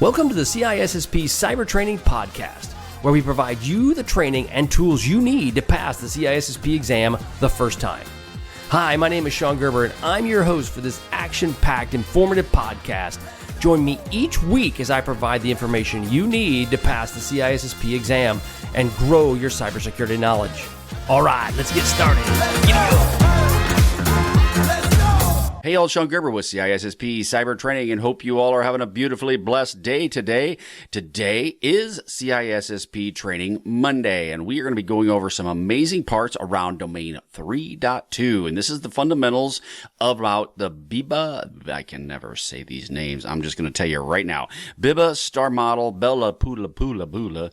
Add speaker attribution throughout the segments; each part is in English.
Speaker 1: Welcome to the CISSP Cyber Training Podcast, where we provide you the training and tools you need to pass the CISSP exam the first time. Hi, my name is Sean Gerber, and I'm your host for this action-packed, informative podcast. Join me each week as I provide the information you need to pass the CISSP exam and grow your cybersecurity knowledge. All right, let's get started.
Speaker 2: Hey, all, Sean Gerber with CISSP Cyber Training, and hope you all are having a beautifully blessed day today. Today is CISSP Training Monday, and we are going to be going over some amazing parts around Domain 3.2, and this is the fundamentals about the BIBA. I can never say these names. I'm just going to tell you right now. BIBA, Star Model, Bell-LaPadula,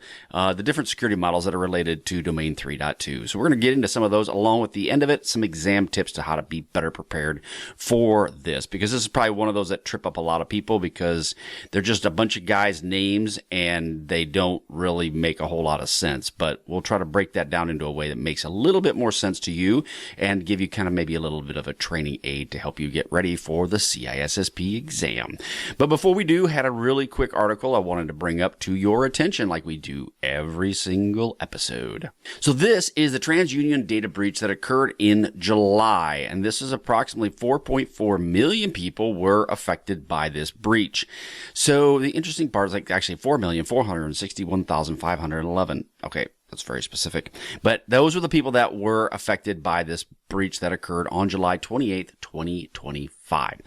Speaker 2: the different security models that are related to Domain 3.2. So we're going to get into some of those along with the end of it, some exam tips to how to be better prepared for this, because this is probably one of those that trip up a lot of people because they're just a bunch of guys' names and they don't really make a whole lot of sense. But we'll try to break that down into a way that makes a little bit more sense to you and give you kind of maybe a little bit of a training aid to help you get ready for the CISSP exam. But before we do, had a really quick article I wanted to bring up to your attention like we do every single episode. So this is the TransUnion data breach that occurred in July, and this is approximately 4.4 million people were affected by this breach. So the interesting part is actually 4,461,511. Okay, that's very specific. But those were the people that were affected by this breach that occurred on July 28th, 2025.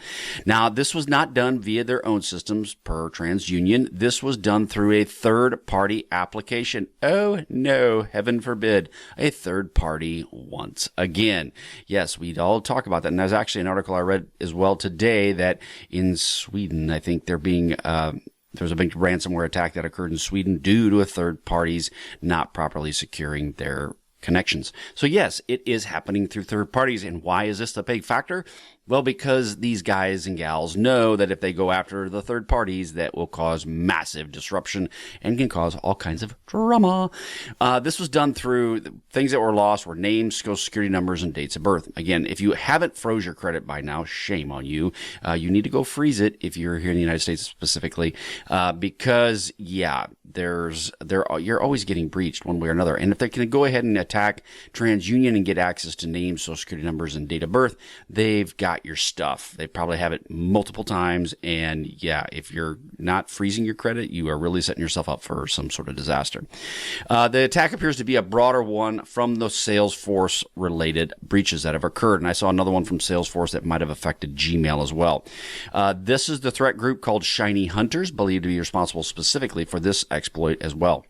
Speaker 2: Now, this was not done via their own systems per TransUnion. This was done through a third-party application. Oh, no, heaven forbid, a third party once again. Yes, we'd all talk about that. And there's actually an article I read as well today that in Sweden, I think they're being there's a big ransomware attack that occurred in Sweden due to a third parties not properly securing their connections. So yes, it is happening through third parties. And why is this a big factor? Well, because these guys and gals know that if they go after the third parties, that will cause massive disruption and can cause all kinds of drama. This was done through things that were lost were names, social security numbers, and dates of birth. Again, if you haven't froze your credit by now, shame on you. You need to go freeze it if you're here in the United States specifically, because yeah, you're always getting breached one way or another. And if they can go ahead and attack TransUnion and get access to names, social security numbers, and date of birth, they've got your stuff. They probably have it multiple times. And yeah, if you're not freezing your credit, you are really setting yourself up for some sort of disaster. The attack appears to be a broader one from the Salesforce related breaches that have occurred. And I saw another one from Salesforce that might have affected Gmail as well. This is the threat group called Shiny Hunters, believed to be responsible specifically for this exploit as well.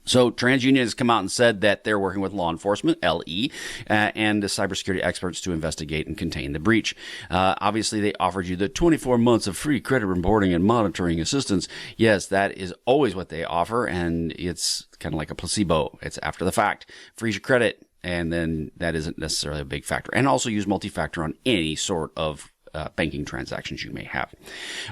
Speaker 2: So TransUnion has come out and said that they're working with law enforcement, LE, and the cybersecurity experts to investigate and contain the breach. Obviously, they offered you the 24 months of free credit reporting and monitoring assistance. Yes, that is always what they offer, and it's kind of like a placebo. It's after the fact. Freeze your credit, and then that isn't necessarily a big factor. And also use multi-factor on any sort of banking transactions you may have.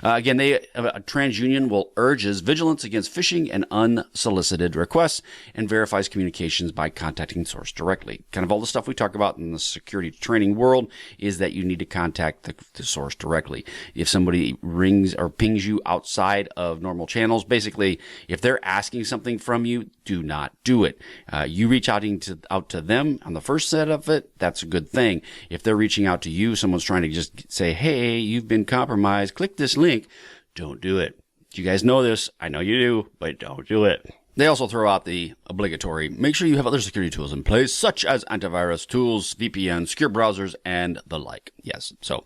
Speaker 2: Again, TransUnion will urges vigilance against phishing and unsolicited requests and verifies communications by contacting source directly. Kind of all the stuff we talk about in the security training world is that you need to contact the source directly. If somebody rings or pings you outside of normal channels, basically, if they're asking something from you, do not do it. You reach out to them on the first set of it, that's a good thing. If they're reaching out to you, someone's trying to just say, hey, you've been compromised, click this link, don't do it. You guys know this. I know you do, but don't do it. They also throw out the obligatory, make sure you have other security tools in place, such as antivirus tools, VPN, secure browsers, and the like. Yes, so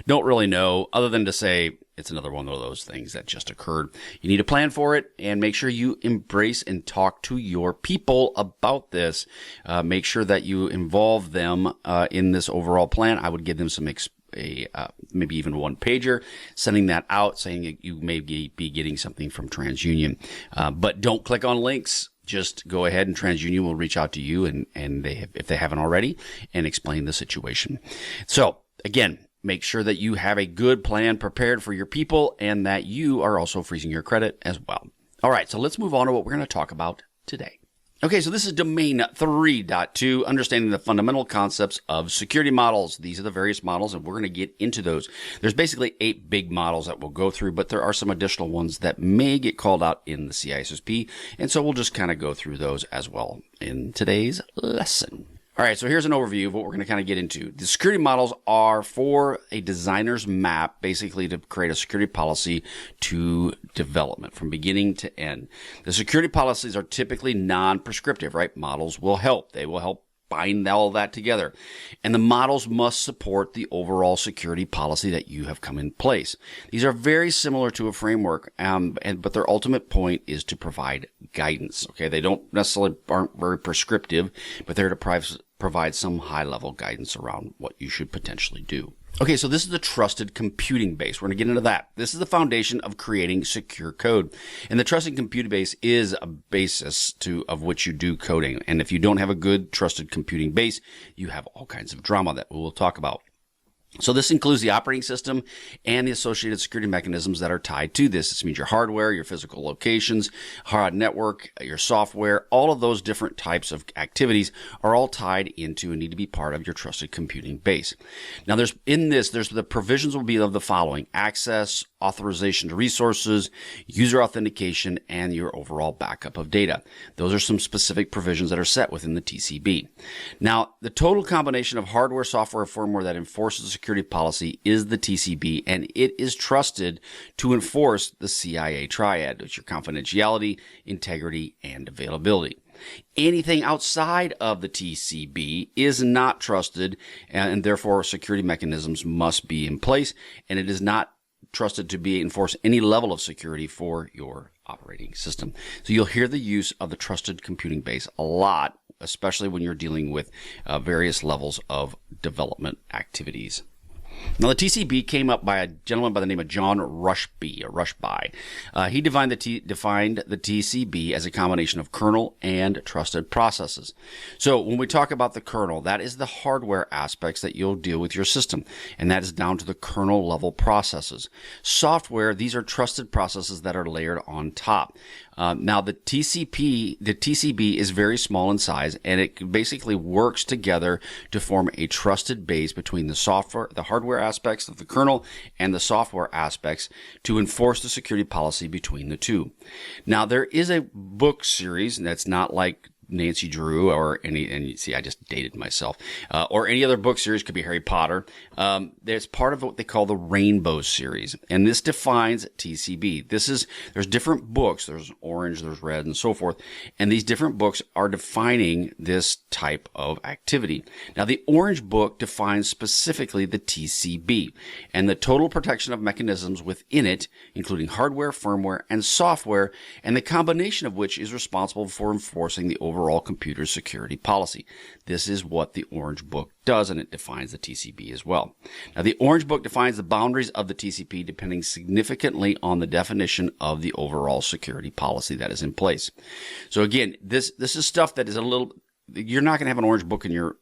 Speaker 2: don't really know other than to say it's another one of those things that just occurred. You need to plan for it and make sure you embrace and talk to your people about this. Make sure that you involve them in this overall plan. I would give them some maybe even one pager, sending that out, saying you may be getting something from TransUnion. But don't click on links. Just go ahead and TransUnion will reach out to you and if they haven't already, and explain the situation. So again, make sure that you have a good plan prepared for your people and that you are also freezing your credit as well. All right, so let's move on to what we're going to talk about today. Okay, so this is domain 3.2, understanding the fundamental concepts of security models. These are the various models, and we're going to get into those. There's basically 8 big models that we'll go through, but there are some additional ones that may get called out in the CISSP, and so we'll just kind of go through those as well in today's lesson. All right, so here's an overview of what we're going to kind of get into. The security models are for a designer's map, basically to create a security policy to development from beginning to end. The security policies are typically non-prescriptive, right? Models will help. They will help bind all that together. And the models must support the overall security policy that you have come in place. These are very similar to a framework, but their ultimate point is to provide guidance. Okay, they don't necessarily aren't very prescriptive, but they're to provide some high-level guidance around what you should potentially do. Okay, so this is the trusted computing base. We're going to get into that. This is the foundation of creating secure code. And the trusted computing base is a basis of which you do coding. And if you don't have a good trusted computing base, you have all kinds of drama that we will talk about. So this includes the operating system and the associated security mechanisms that are tied to this. This means your hardware, your physical locations, hard network, your software, all of those different types of activities are all tied into and need to be part of your trusted computing base. Now there's the provisions will be of the following: access, authorization to resources, user authentication, and your overall backup of data. Those are some specific provisions that are set within the TCB. Now, the total combination of hardware, software, firmware that enforces the security policy is the TCB, and it is trusted to enforce the CIA triad, which is your confidentiality, integrity, and availability. Anything outside of the TCB is not trusted, and therefore security mechanisms must be in place, and it is not trusted to be enforce any level of security for your operating system. So you'll hear the use of the trusted computing base a lot, especially when you're dealing with various levels of development activities. Now, the TCB came up by a gentleman by the name of John Rushby. He defined the TCB as a combination of kernel and trusted processes. So when we talk about the kernel, that is the hardware aspects that you'll deal with your system, and that is down to the kernel level processes. Software, these are trusted processes that are layered on top. Now the TCB is very small in size, and it basically works together to form a trusted base between the hardware aspects of the kernel and the software aspects to enforce the security policy between the two. Now there is a book series that's not like Nancy Drew or and you see, I just dated myself, or any other book series, could be Harry Potter. There's part of what they call the Rainbow series, and this defines TCB. There's different books. There's orange, there's red, and so forth, and these different books are defining this type of activity. Now, the orange book defines specifically the TCB and the total protection of mechanisms within it, including hardware, firmware, and software, and the combination of which is responsible for enforcing the overall computer security policy. This is what the Orange Book does, and it defines the TCB as well. Now, the Orange Book defines the boundaries of the TCP depending significantly on the definition of the overall security policy that is in place. So again, this is stuff that is you're not going to have an Orange Book in your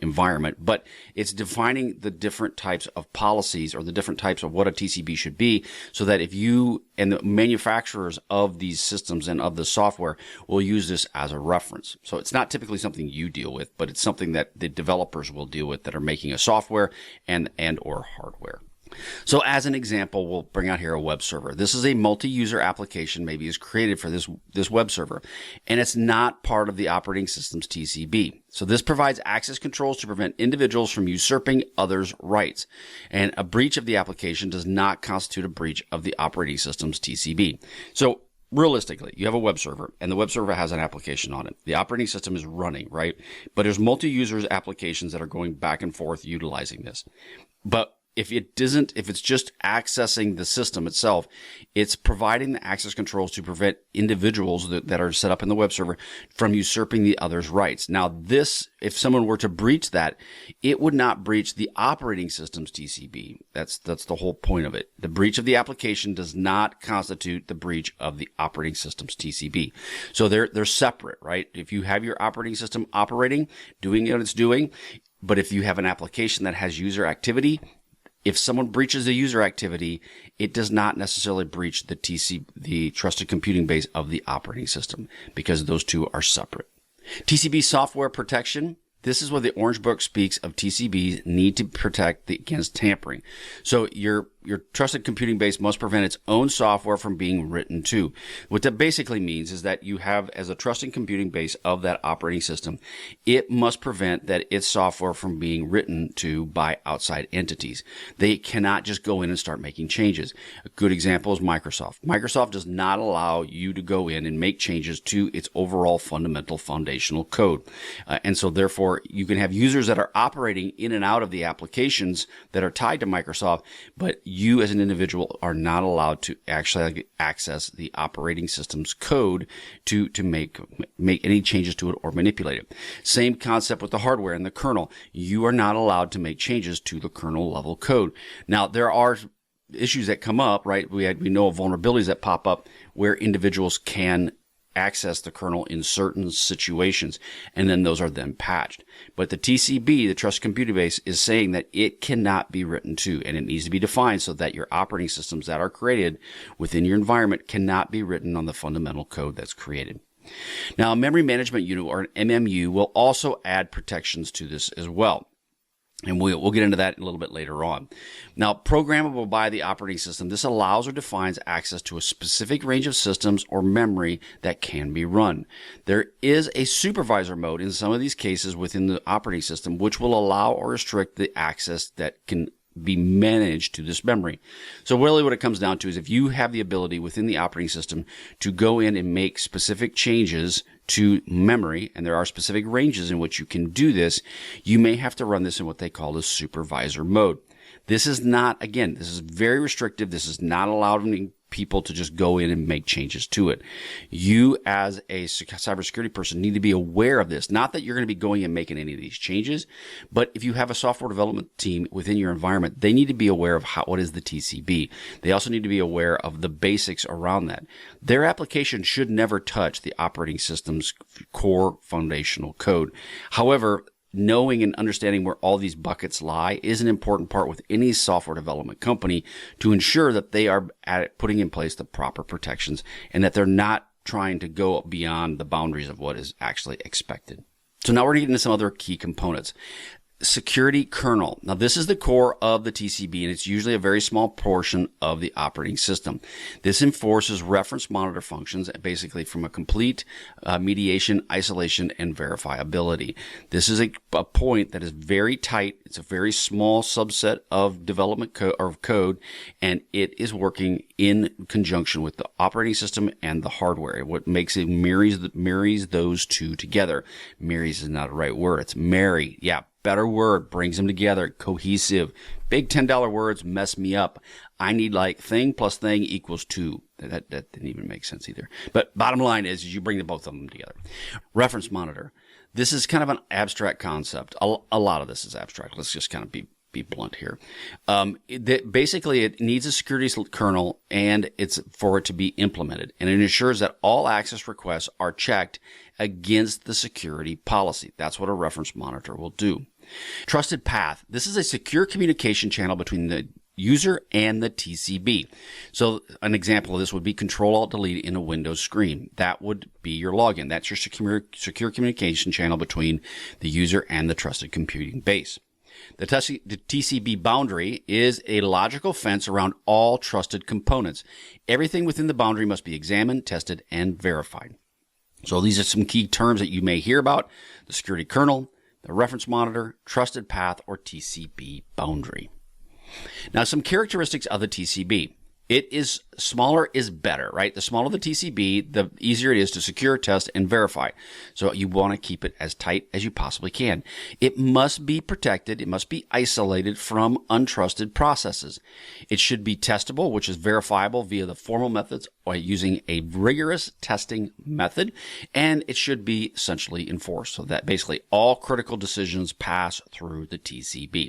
Speaker 2: environment, but it's defining the different types of policies or the different types of what a TCB should be, so that if you and the manufacturers of these systems and of the software will use this as a reference. So it's not typically something you deal with, but it's something that the developers will deal with that are making a software and or hardware. So as an example, we'll bring out here a web server. This is a multi-user application maybe is created for this web server, and it's not part of the operating system's TCB. So this provides access controls to prevent individuals from usurping others' rights. And a breach of the application does not constitute a breach of the operating system's TCB. So realistically, you have a web server, and the web server has an application on it. The operating system is running, right? But there's multi-users applications that are going back and forth utilizing this. But if it's just accessing the system itself, it's providing the access controls to prevent individuals that are set up in the web server from usurping the other's rights. Now, if someone were to breach that, it would not breach the operating system's TCB. That's the whole point of it. The breach of the application does not constitute the breach of the operating system's TCB. So they're separate, right? If you have your operating system operating, doing what it's doing, but if you have an application that has user activity, If someone breaches the user activity, it does not necessarily breach the trusted computing base of the operating system, because those two are separate. TCB software protection. This is where the Orange Book speaks of TCBs need to protect against tampering. So your trusted computing base must prevent its own software from being written to. What that basically means is that you have, as a trusted computing base of that operating system, it must prevent that its software from being written to by outside entities. They cannot just go in and start making changes. A good example is Microsoft. Microsoft does not allow you to go in and make changes to its overall fundamental foundational code. And so therefore, you can have users that are operating in and out of the applications that are tied to Microsoft, but you as an individual are not allowed to actually access the operating system's code to make any changes to it or manipulate it. Same concept with the hardware and the kernel. You are not allowed to make changes to the kernel level code. Now, there are issues that come up, right? We know of vulnerabilities that pop up where individuals can access the kernel in certain situations, and then those are then patched. But the TCB, the Trusted Computing Base, is saying that it cannot be written to, and it needs to be defined so that your operating systems that are created within your environment cannot be written on the fundamental code that's created. Now, a memory management unit, or an MMU, will also add protections to this as well. And we'll get into that a little bit later on. Now, programmable by the operating system, this allows or defines access to a specific range of systems or memory that can be run. There is a supervisor mode in some of these cases within the operating system, which will allow or restrict the access that can be managed to this memory. So really what it comes down to is if you have the ability within the operating system to go in and make specific changes to memory, and there are specific ranges in which you can do this, you may have to run this in what they call the supervisor mode. This is not, again, this is very restrictive. This is not allowing people to just go in and make changes to it. You as a cybersecurity person need to be aware of this. Not that you're going to be going and making any of these changes, but if you have a software development team within your environment, they need to be aware of what is the TCB. They also need to be aware of the basics around that. Their application should never touch the operating system's core foundational code. However, knowing and understanding where all these buckets lie is an important part with any software development company to ensure that they are putting in place the proper protections and that they're not trying to go beyond the boundaries of what is actually expected. So now we're going to get into some other key components. Security Kernel. Now, this is the core of the TCB, and it's usually a very small portion of the operating system. This enforces reference monitor functions, basically from a complete mediation, isolation, and verifiability. This is a point that is very tight. It's a very small subset of development code, and it is working in conjunction with the operating system and the hardware. What makes it marries those two together. Marries is not a right word. It's marry. Yeah. Better word, brings them together, cohesive. Big $10 words mess me up. I need like thing plus thing equals 2. That didn't even make sense either. But bottom line is you bring the both of them together. Reference monitor. This is kind of an abstract concept. A lot of this is abstract. Let's just kind of be blunt here. Basically, it needs a security kernel and it's for it to be implemented. And it ensures that all access requests are checked against the security policy. That's what a reference monitor will do. Trusted path. This is a secure communication channel between the user and the TCB. So an example of this would be Control-Alt-Delete in a Windows screen. That would be your login. That's your secure communication channel between the user and the trusted computing base. The TCB boundary is a logical fence around all trusted components. Everything within the boundary must be examined, tested, and verified. So these are some key terms that you may hear about: the security kernel, the reference monitor, trusted path, or TCB boundary. Now, some characteristics of the TCB. It is smaller is better, right? The smaller the TCB, the easier it is to secure, test, and verify. So you want to keep it as tight as you possibly can. It must be protected. It must be isolated from untrusted processes. It should be testable, which is verifiable via the formal methods or using a rigorous testing method. And it should be essentially enforced so that basically all critical decisions pass through the TCB.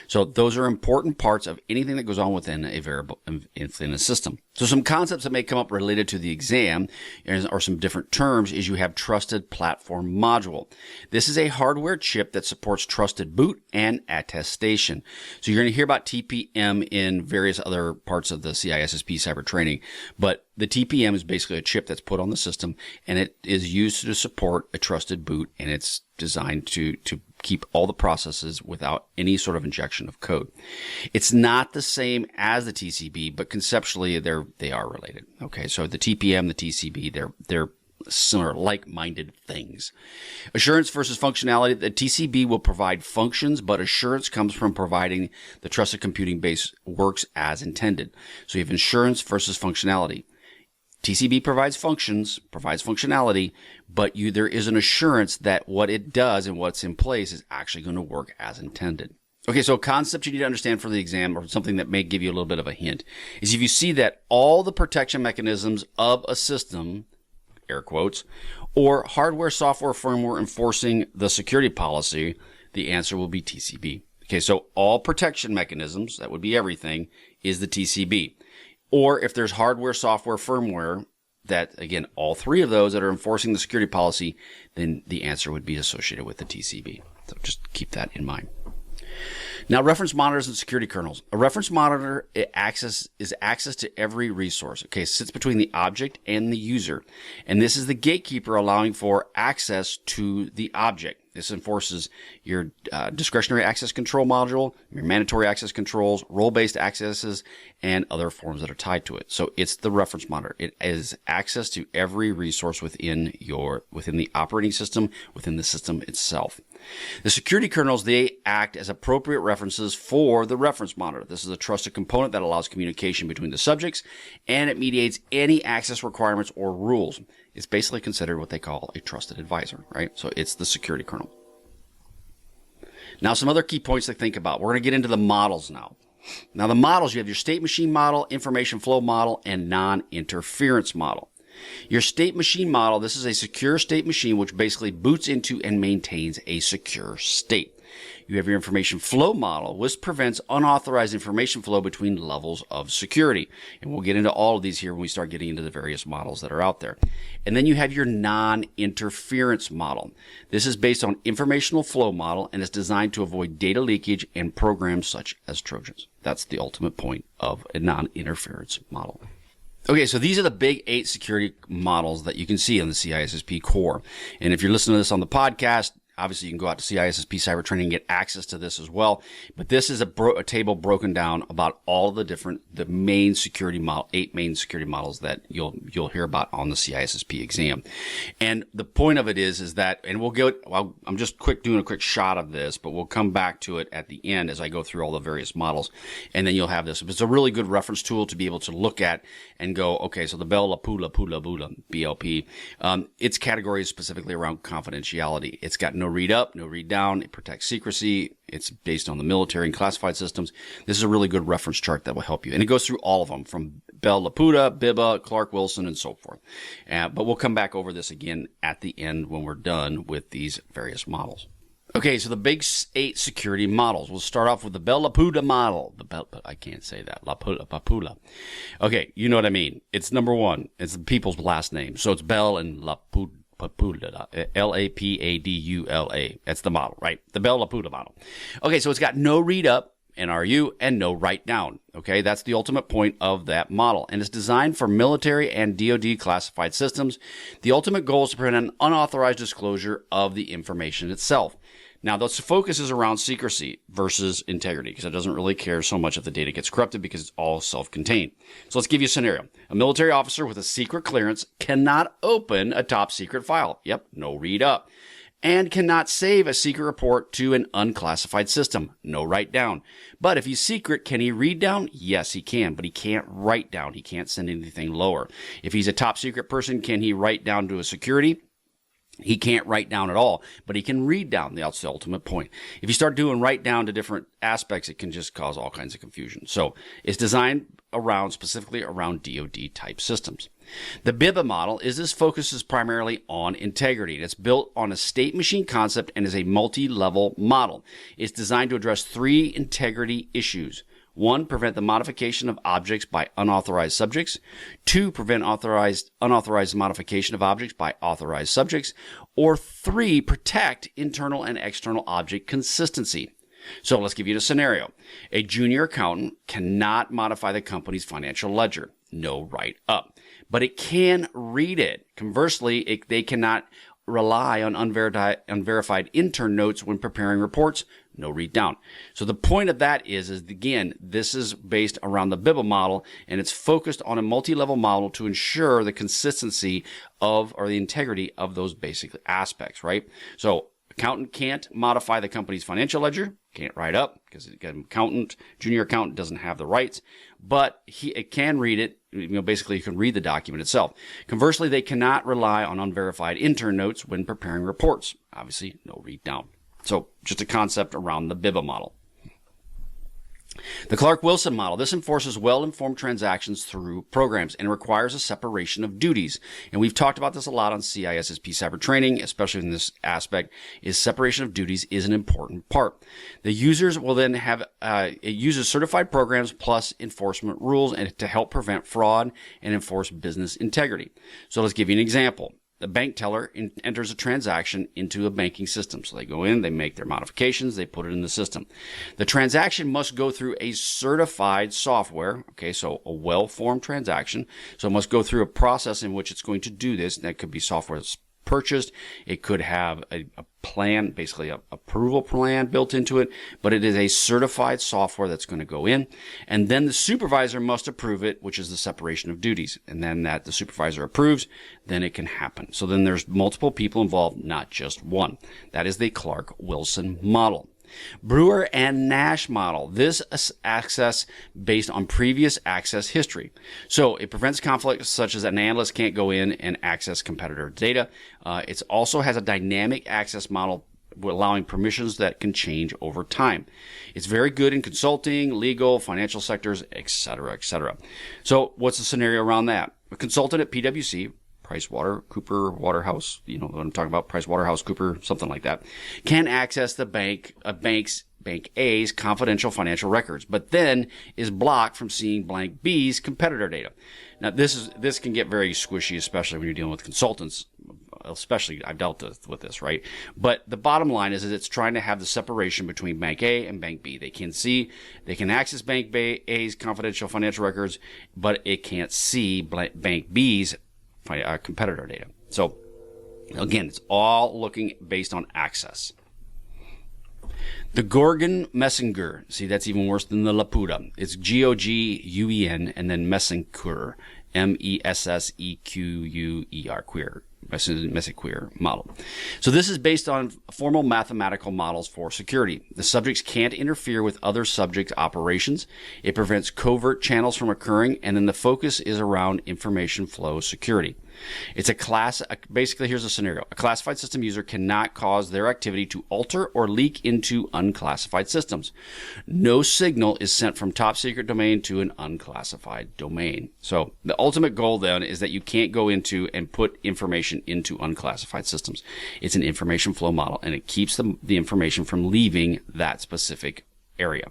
Speaker 2: So those are important parts of anything that goes on within a variable, within a system. So some concepts that may come up related to the exam or some different terms is you have trusted platform module. This is a hardware chip that supports trusted boot and attestation. So you're going to hear about TPM in various other parts of the CISSP cyber training, but the TPM is basically a chip that's put on the system, and it is used to support a trusted boot, and it's designed to keep all the processes without any sort of injection of code. It's not the same as the TCB, but conceptually they are related. Okay, so the TPM, the TCB, they're similar, like-minded things. Assurance versus functionality. The TCB will provide functions, but assurance comes from providing the trusted computing base works as intended. So you have assurance versus functionality. TCB provides functions, provides functionality, but there is an assurance that what it does and what's in place is actually going to work as intended. Okay, so a concept you need to understand for the exam, or something that may give you a little bit of a hint, is if you see that all the protection mechanisms of a system, air quotes, or hardware, software, firmware enforcing the security policy, the answer will be TCB. Okay, so all protection mechanisms, that would be everything, is the TCB. Or if there's hardware, software, firmware, that, again, all three of those that are enforcing the security policy, then the answer would be associated with the TCB. So just keep that in mind. Now, reference monitors and security kernels. A reference monitor is access to every resource. Okay, it sits between the object and the user. And this is the gatekeeper allowing for access to the object. This enforces your discretionary access control module, your mandatory access controls, role-based accesses, and other forms that are tied to it. So it's the reference monitor. It is access to every resource within the operating system, within the system itself. The security kernels, they act as appropriate references for the reference monitor. This is a trusted component that allows communication between the subjects, and it mediates any access requirements or rules. It's basically considered what they call a trusted advisor, right? So it's the security kernel. Now, some other key points to think about. We're going to get into the models now. Now, the models, you have your state machine model, information flow model, and non-interference model. Your state machine model, this is a secure state machine which basically boots into and maintains a secure state. You have your information flow model, which prevents unauthorized information flow between levels of security. And we'll get into all of these here when we start getting into the various models that are out there. And then you have your non-interference model. This is based on informational flow model and is designed to avoid data leakage and programs such as Trojans. That's the ultimate point of a non-interference model. Okay, so these are the big 8 security models that you can see on the CISSP core. And if you're listening to this on the podcast, obviously you can go out to CISSP Cyber Training and get access to this as well. But this is a table broken down about all the main security model, 8 main security models that you'll hear about on the CISSP exam. And the point of it is that, and I'm just doing a quick shot of this, but we'll come back to it at the end as I go through all the various models. And then you'll have this. It's a really good reference tool to be able to look at and go, okay, so the Bell-LaPadula, BLP, its category is specifically around confidentiality. It's got no read up, no read down. It protects secrecy. It's based on the military and classified systems. This is a really good reference chart that will help you. And it goes through all of them from Bell-LaPadula, BIBA, Clark Wilson, and so forth. But we'll come back over this again at the end when we're done with these various models. Okay, so the big 8 security models. We'll start off with the Bell-LaPadula model. I can't say that. LaPadula. Okay, you know what I mean. It's number 1. It's the people's last name. So it's Bell and LaPadula. L-A-P-A-D-U-L-A. That's the model, right? The Bell-LaPadula model. Okay, so it's got no read up, NRU, and no write down. Okay, that's the ultimate point of that model. And it's designed for military and DoD classified systems. The ultimate goal is to prevent an unauthorized disclosure of the information itself. Now, the focus is around secrecy versus integrity because it doesn't really care so much if the data gets corrupted because it's all self-contained. So let's give you a scenario. A military officer with a secret clearance cannot open a top secret file. Yep, no read up. And cannot save a secret report to an unclassified system. No write down. But if he's secret, can he read down? Yes, he can, but he can't write down. He can't send anything lower. If he's a top secret person, can he write down to a security? He can't write down at all, but he can read down. That's the ultimate point. If you start doing write down to different aspects, it can just cause all kinds of confusion. So it's designed specifically around DoD type systems. The BIBA model focuses primarily on integrity. It's built on a state machine concept and is a multi-level model. It's designed to address 3 integrity issues. 1, prevent the modification of objects by unauthorized subjects. 2, prevent unauthorized modification of objects by authorized subjects. Or 3, protect internal and external object consistency. So let's give you a scenario. A junior accountant cannot modify the company's financial ledger. No write-up. But it can read it. Conversely, they cannot rely on unverified intern notes when preparing reports. No read down. So the point of that is again, this is based around the BIBA model, and it's focused on a multi-level model to ensure the consistency or the integrity of those basic aspects, right? So accountant can't modify the company's financial ledger, can't write up because junior accountant doesn't have the rights, but it can read it. Basically you can read the document itself. Conversely, they cannot rely on unverified intern notes when preparing reports. Obviously, no read down. So just a concept around the BIBA model. The Clark-Wilson model. This enforces well-informed transactions through programs and requires a separation of duties. And we've talked about this a lot on CISSP cyber training, especially in this aspect, is separation of duties is an important part. The users will then have, it uses certified programs plus enforcement rules and to help prevent fraud and enforce business integrity. So let's give you an example. The bank teller enters a transaction into a banking system. So they go in, they make their modifications, they put it in the system. The transaction must go through a certified software. Okay, so a well-formed transaction. So it must go through a process in which it's going to do this. That could be software that's purchased. It could have a plan, basically a approval plan built into it, but it is a certified software that's going to go in. And then the supervisor must approve it, which is the separation of duties. And then that the supervisor approves, then it can happen. So then there's multiple people involved, not just one. That is the Clark-Wilson model. Brewer and Nash model. This access based on previous access history. So it prevents conflicts such as an analyst can't go in and access competitor data. It also has a dynamic access model allowing permissions that can change over time. It's very good in consulting, legal, financial sectors, etc., etc. So what's the scenario around that? A consultant at PwC, Waterhouse, you know what I'm talking about, PricewaterhouseCooper, something like that, can access the Bank A's confidential financial records, but then is blocked from seeing blank B's competitor data. Now, this can get very squishy, especially when you're dealing with consultants. Especially, I've dealt with this, right? But the bottom line is it's trying to have the separation between Bank A and Bank B. They can access Bank A's confidential financial records, but it can't see Bank B's competitor data. So again, it's all looking based on access. The Gorgon-Messenger. See, that's even worse than the LaPadula. It's G-O-G-U-E-N and then Messenger, M-E-S-S-E-Q-U-E-R, queer. Messenger model. So this is based on formal mathematical models for security. The subjects can't interfere with other subject operations. It prevents covert channels from occurring, and then the focus is around information flow security. It's basically here's a scenario. A classified system user cannot cause their activity to alter or leak into unclassified systems. No signal is sent from top secret domain to an unclassified domain. So the ultimate goal then is that you can't go into and put information into unclassified systems. It's an information flow model, and it keeps the information from leaving that specific area.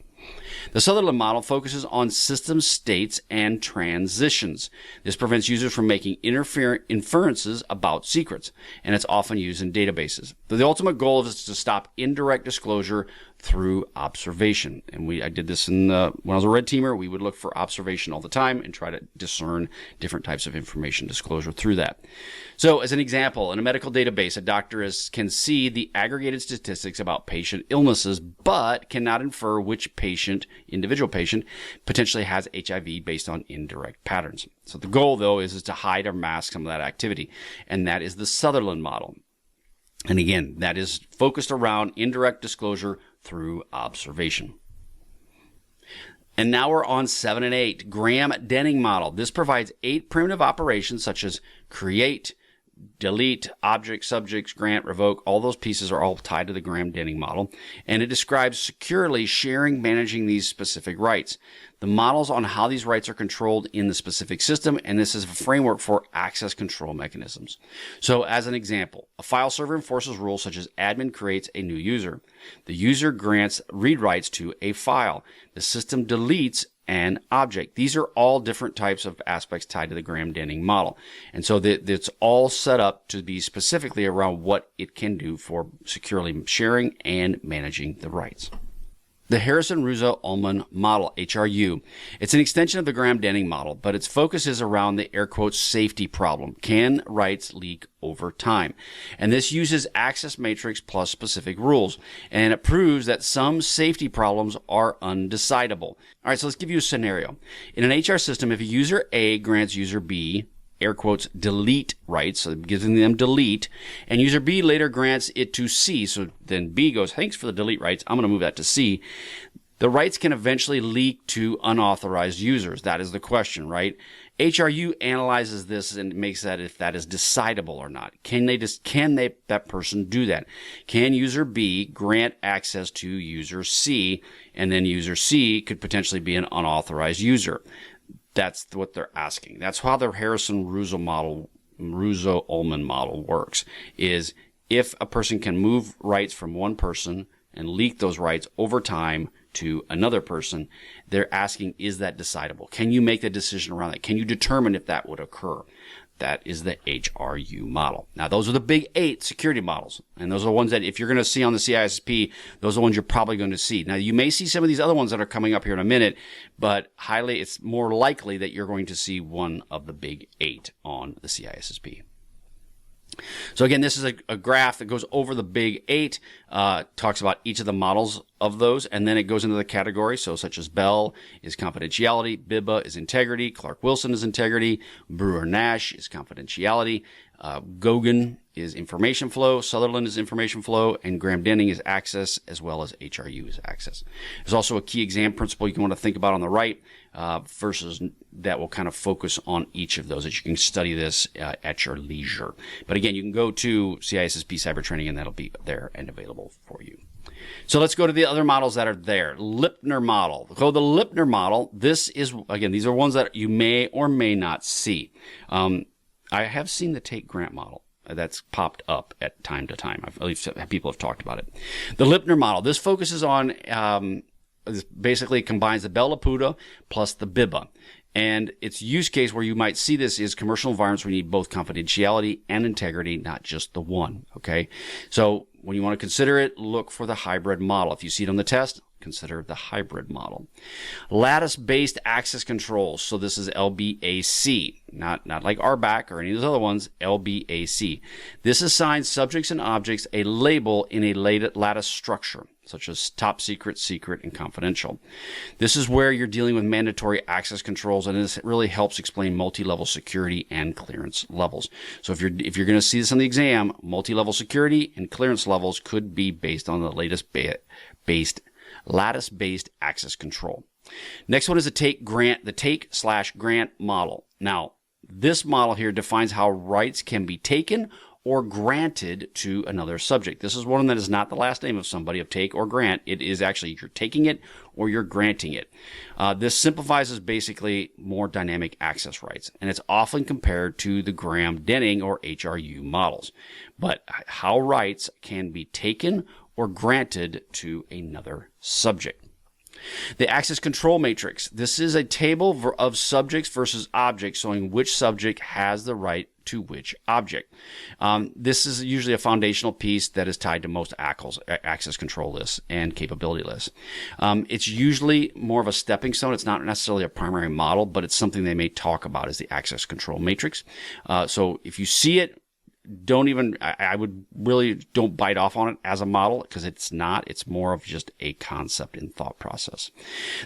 Speaker 2: The Sutherland model focuses on system states and transitions. This prevents users from making inferences about secrets, and it's often used in databases. The ultimate goal is to stop indirect disclosure through observation. And I did this when I was a red teamer. We would look for observation all the time and try to discern different types of information disclosure through that. So as an example, in a medical database, a doctor can see the aggregated statistics about patient illnesses, but cannot infer which individual patient potentially has HIV based on indirect patterns. So the goal, though, is to hide or mask some of that activity. And that is the Sutherland model. And again, that is focused around indirect disclosure through observation. And now we're on 7 and 8, Graham-Denning model. This provides 8 primitive operations such as create, delete, object, subjects, grant, revoke, all those pieces are all tied to the Graham-Denning model. And it describes securely sharing, managing these specific rights. The models on how these rights are controlled in the specific system, and this is a framework for access control mechanisms. So as an example, a file server enforces rules such as admin creates a new user. The user grants read rights to a file. The system deletes an object. These are all different types of aspects tied to the Graham-Denning model. And so it's all set up to be specifically around what it can do for securely sharing and managing the rights. The Harrison-Russo-Ullman model, HRU. It's an extension of the Graham-Denning model, but its focus is around the air quotes safety problem. Can rights leak over time? And this uses access matrix plus specific rules. And it proves that some safety problems are undecidable. All right, so let's give you a scenario. In an HR system, if a user A grants user B air quotes, delete rights, so giving them delete, and user B later grants it to C. So then B goes, thanks for the delete rights, I'm going to move that to C. The rights can eventually leak to unauthorized users. That is the question, right? HRU analyzes this and makes that if that is decidable or not. Can that person do that? Can user B grant access to user C, and then user C could potentially be an unauthorized user? That's what they're asking. That's how the Harrison-Russo-Ullman model works, is if a person can move rights from one person and leak those rights over time to another person, they're asking, is that decidable? Can you make the decision around that? Can you determine if that would occur? That is the HRU model. Now, those are the big 8 security models. And those are the ones that if you're going to see on the CISSP, those are the ones you're probably going to see. Now, you may see some of these other ones that are coming up here in a minute, but it's more likely that you're going to see one of the big 8 on the CISSP. So again, this is a graph that goes over the big 8, talks about each of the models of those, and then it goes into the categories. So such as Bell is confidentiality, BIBA is integrity, Clark-Wilson is integrity, Brewer-Nash is confidentiality, Gogan is information flow, Sutherland is information flow, and Graham-Denning is access, as well as HRU is access. There's also a key exam principle you want to think about on the right, versus that will kind of focus on each of those, that you can study this at your leisure. But again, you can go to CISSP Cyber Training, and that'll be there and available for you. So let's go to the other models that are there. Lipner model. So the Lipner model, this is, again, these are ones that you may or may not see. I have seen the Take Grant model. That's popped up at time to time. At least people have talked about it. The Lipner model, this focuses on, this basically combines the Bell-LaPadula plus the BIBA. And its use case where you might see this is commercial environments where you need both confidentiality and integrity, not just the one. Okay. So when you want to consider it, look for the hybrid model. If you see it on the test, consider the hybrid model. Lattice-based access controls. So this is LBAC, not like RBAC or any of those other ones, LBAC. This assigns subjects and objects a label in a lattice structure, such as top secret, secret, and confidential. This is where you're dealing with mandatory access controls, and this really helps explain multi-level security and clearance levels. So if you're going to see this on the exam, multi-level security and clearance levels could be based on the lattice-based access control. Next one is the take/grant model. Now, this model here defines how rights can be taken or granted to another subject. This is one that is not the last name of somebody, of take or grant. It is actually you're taking it or you're granting it. This simplifies as basically more dynamic access rights, and it's often compared to the Graham-Denning or HRU models. But how rights can be taken or granted to another subject. The access control matrix. This is a table of subjects versus objects showing which subject has the right to which object. This is usually a foundational piece that is tied to most access control lists and capability lists. It's usually more of a stepping stone. It's not necessarily a primary model, but it's something they may talk about as the access control matrix. So if you see it, I would really don't bite off on it as a model, because it's more of just a concept and thought process.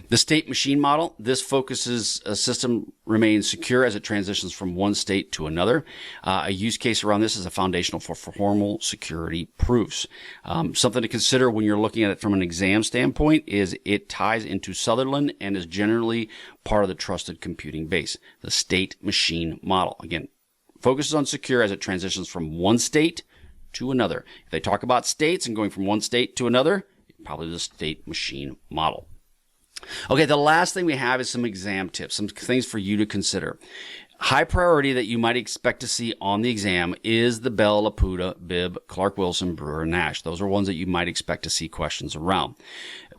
Speaker 2: The state machine model, this focuses a system remains secure as it transitions from one state to another. A use case around this is a foundational for formal security proofs. Something to consider when you're looking at it from an exam standpoint is it ties into Sutherland and is generally part of the trusted computing base, the state machine model. Again, focuses on secure as it transitions from one state to another. If they talk about states and going from one state to another, probably the state machine model. Okay, the last thing we have is some exam tips, some things for you to consider. High priority that you might expect to see on the exam is the Bell-LaPadula, Bibb, Clark-Wilson, Brewer, Nash. Those are ones that you might expect to see questions around.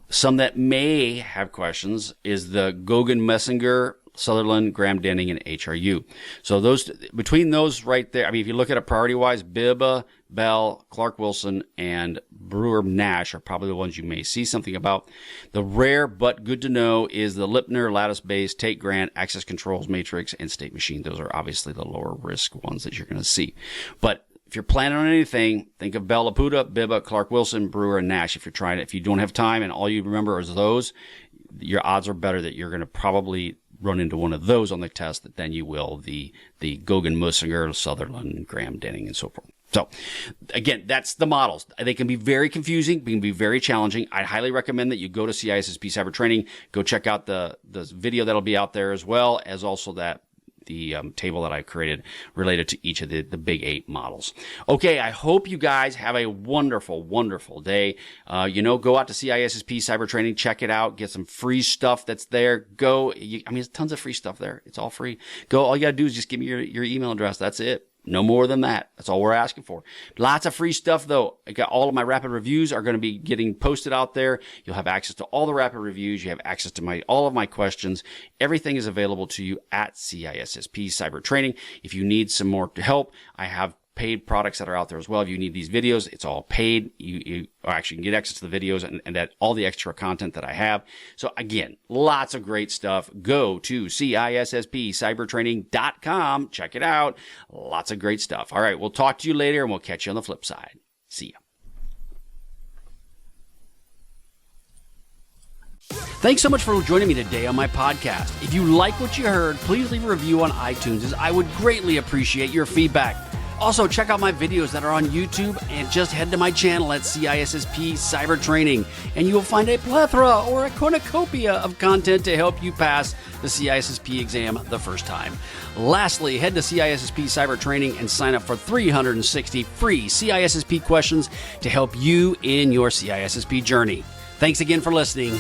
Speaker 2: Some that may have questions is the Gogan-Messinger, Sutherland, Graham-Denning, and HRU. So those, between those right there, I mean, if you look at it priority-wise, Bibb, Bell, Clark-Wilson, and Brewer-Nash are probably the ones you may see something about. The rare but good to know is the Lipner, lattice-based, Tate Grant, access controls matrix, and state machine. Those are obviously the lower risk ones that you're going to see. But if you're planning on anything, think of Bell-LaPadula, Bibb, Clark-Wilson, Brewer, and Nash. If you're trying, if you don't have time and all you remember is those, your odds are better that you're going to probably run into one of those on the test than you will the Gogan-Messinger, Sutherland, Graham-Denning, and so forth. So, again, that's the models. They can be very confusing, can be very challenging. I highly recommend that you go to CISSP Cyber Training, go check out the video that'll be out there, as well as also the table that I created related to each of the big 8 models. Okay, I hope you guys have a wonderful, wonderful day. Go out to CISSP Cyber Training, check it out, get some free stuff that's there. There's tons of free stuff there. It's all free. All you gotta do is just give me your email address. That's it. No more than that. That's all we're asking for. Lots of free stuff, though. I got all of my rapid reviews are going to be getting posted out there. You'll have access to all the rapid reviews. You have access to all of my questions. Everything is available to you at CISSP Cyber Training. If you need some more help, I have paid products that are out there as well. If you need these videos, it's all paid. You actually can get access to the videos and that all the extra content that I have. So again, lots of great stuff. Go to CISSPcybertraining.com. Check it out. Lots of great stuff. All right. We'll talk to you later and we'll catch you on the flip side. See ya. Thanks so much for joining me today on my podcast. If you like what you heard, please leave a review on iTunes, as I would greatly appreciate your feedback. Also, check out my videos that are on YouTube and just head to my channel at CISSP Cyber Training, and you will find a plethora or a cornucopia of content to help you pass the CISSP exam the first time. Lastly, head to CISSP Cyber Training and sign up for 360 free CISSP questions to help you in your CISSP journey. Thanks again for listening.